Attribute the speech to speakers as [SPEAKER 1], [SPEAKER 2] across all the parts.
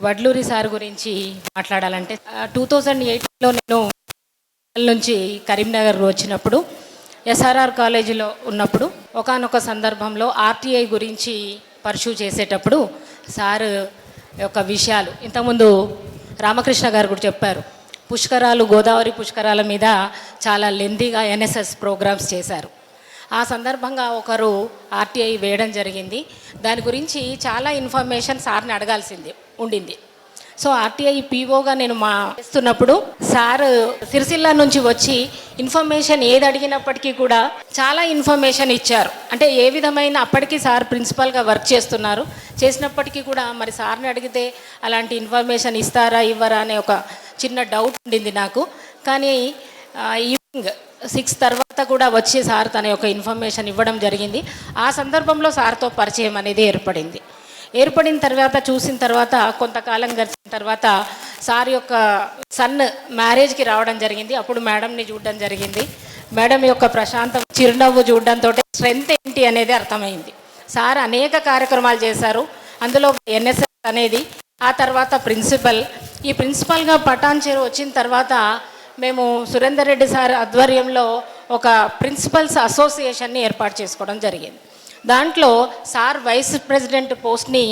[SPEAKER 1] Vadluri sir గురించి మాట్లాడాలంటే 2008లో నేను నుంచి కరీంనగర్ వచ్చినప్పుడు ఎస్ఆర్ఆర్ కాలేజీలో ఉన్నప్పుడు ఒకానొక సందర్భంలో ఆర్టీఐ గురించి పర్సూ చేసేటప్పుడు సార్ యొక్క విషయాలు ఇంతకుముందు రామకృష్ణ గారు కూడా చెప్పారు. పుష్కరాలు, గోదావరి పుష్కరాల మీద చాలా లెందీగా ఎన్ఎస్ఎస్ ప్రోగ్రామ్స్ చేశారు. ఆ సందర్భంగా ఒకరు ఆర్టీఐ వేయడం జరిగింది. దాని గురించి చాలా ఇన్ఫర్మేషన్ సార్ని అడగాల్సింది ఉండింది. సో ఆర్టీఐ పీఓగా నేను చేస్తున్నప్పుడు సార్ సిరిసిల్ల నుంచి వచ్చి ఇన్ఫర్మేషన్ ఏది అడిగినప్పటికీ కూడా చాలా ఇన్ఫర్మేషన్ ఇచ్చారు. అంటే ఏ విధమైన అప్పటికీ సార్ ప్రిన్సిపల్గా వర్క్ చేసినప్పటికీ కూడా మరి సార్ని అడిగితే అలాంటి ఇన్ఫర్మేషన్ ఇస్తారా ఇవ్వరా అనే ఒక చిన్న డౌట్ ఉండింది నాకు. కానీ ఈవినింగ్ 6 తర్వాత కూడా వచ్చి సార్ తన యొక్క ఇన్ఫర్మేషన్ ఇవ్వడం జరిగింది. ఆ సందర్భంలో సార్తో పరిచయం అనేది ఏర్పడిన తర్వాత చూసిన తర్వాత కొంతకాలం గడిచిన తర్వాత సార్ యొక్క సన్ మ్యారేజ్కి రావడం జరిగింది. అప్పుడు మేడంని చూడడం జరిగింది. మేడం యొక్క ప్రశాంత చిరునవ్వు చూడడంతో స్ట్రెంగ్త్ ఏంటి అనేది అర్థమైంది. సార్ అనేక కార్యక్రమాలు చేశారు. అందులో ఎన్ఎస్ఎస్ అనేది, ఆ తర్వాత ఈ ప్రిన్సిపల్గా పటాన్చేరు వచ్చిన తర్వాత మేము సురేందర్ రెడ్డి సార్ ఆధ్వర్యంలో ఒక ప్రిన్సిపల్స్ అసోసియేషన్ని ఏర్పాటు చేసుకోవడం జరిగింది. దాంట్లో సార్ వైస్ ప్రెసిడెంట్ పోస్ట్ని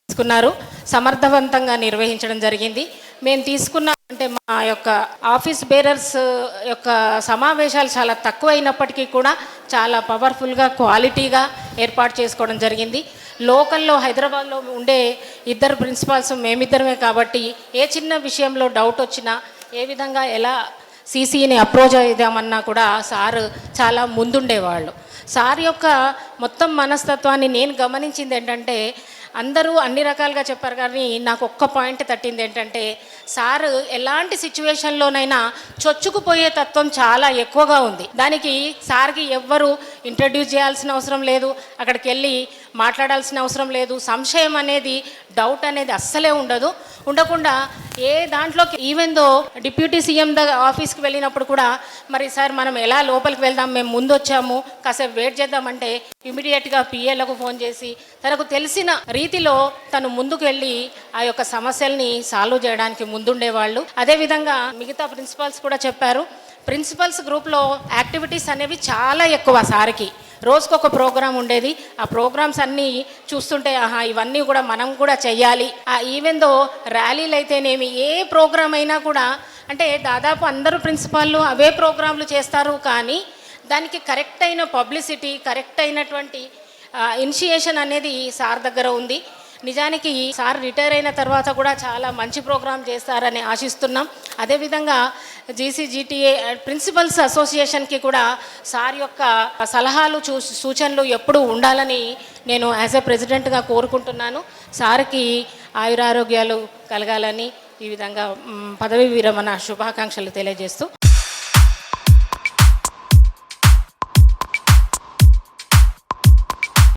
[SPEAKER 1] తీసుకున్నారు. సమర్థవంతంగా నిర్వహించడం జరిగింది. మేము తీసుకున్న అంటే మా యొక్క ఆఫీస్ బేరర్స్ యొక్క సమావేశాలు చాలా తక్కువ అయినప్పటికీ కూడా చాలా పవర్ఫుల్గా, క్వాలిటీగా ఏర్పాటు చేసుకోవడం జరిగింది. లోకల్లో హైదరాబాద్లో ఉండే 2 ప్రిన్సిపాల్స్ మేమిద్దరమే కాబట్టి ఏ చిన్న విషయంలో డౌట్ వచ్చినా ఏ విధంగా ఎలా సీసీని అప్రోచ్ అవుదామన్నా కూడా సార్ చాలా ముందుండేవాళ్ళు. సార్ యొక్క మొత్తం మనస్తత్వాన్ని నేను గమనించింది ఏంటంటే, అందరూ అన్ని రకాలుగా చెప్పారు కానీ నాకు ఒక్క పాయింట్ తట్టింది ఏంటంటే, సార్ ఎలాంటి సిచ్యువేషన్లోనైనా చొచ్చుకుపోయే తత్వం చాలా ఎక్కువగా ఉంది. దానికి సార్కి ఎవ్వరు ఇంట్రడ్యూస్ చేయాల్సిన అవసరం లేదు, అక్కడికి వెళ్ళి మాట్లాడాల్సిన అవసరం లేదు. సంశయం అనేది, డౌట్ అనేది అస్సలే ఉండకుండా ఏ దాంట్లోకి ఈవెన్ దో డిప్యూటీ సీఎం ఆఫీస్కి వెళ్ళినప్పుడు కూడా మరి సార్ మనం ఎలా లోపలికి వెళ్దాం, మేము ముందు వచ్చాము, కాసేపు వెయిట్ చేద్దామంటే ఇమీడియట్గా పిఏలకు ఫోన్ చేసి తనకు తెలిసిన రీతిలో తను ముందుకు వెళ్ళి ఆ యొక్క సమస్యల్ని సాల్వ్ చేయడానికి ముందుండేవాళ్ళు. అదేవిధంగా మిగతా ప్రిన్సిపల్స్ కూడా చెప్పారు. ప్రిన్సిపల్స్ గ్రూప్లో యాక్టివిటీస్ అనేవి చాలా ఎక్కువ. సార్కి రోజుకొక ప్రోగ్రాం ఉండేది. ఆ ప్రోగ్రామ్స్ అన్నీ చూస్తుంటే ఇవన్నీ కూడా మనం కూడా చెయ్యాలి. ఈవెన్ దో ర్యాలీలు అయితేనేమి, ఏ ప్రోగ్రామ్ అయినా కూడా అంటే దాదాపు అందరూ ప్రిన్సిపాళ్ళు అవే ప్రోగ్రాంలు చేస్తారు. కానీ దానికి కరెక్ట్ అయిన పబ్లిసిటీ, కరెక్ట్ అయినటువంటి ఇనిషియేషన్ అనేది సార్ దగ్గర ఉంది. నిజానికి సార్ రిటైర్ అయిన తర్వాత కూడా చాలా మంచి ప్రోగ్రాం చేస్తారని ఆశిస్తున్నాం. అదేవిధంగా జీసీజీటీఏ ప్రిన్సిపల్స్ అసోసియేషన్కి కూడా సార్ యొక్క సలహాలు సూచనలు ఎప్పుడూ ఉండాలని నేను యాజ్ ఎ ప్రెసిడెంట్గా కోరుకుంటున్నాను. సార్కి ఆయురారోగ్యాలు కలగాలని ఈ విధంగా పదవీ విరమణ శుభాకాంక్షలు తెలియజేస్తూ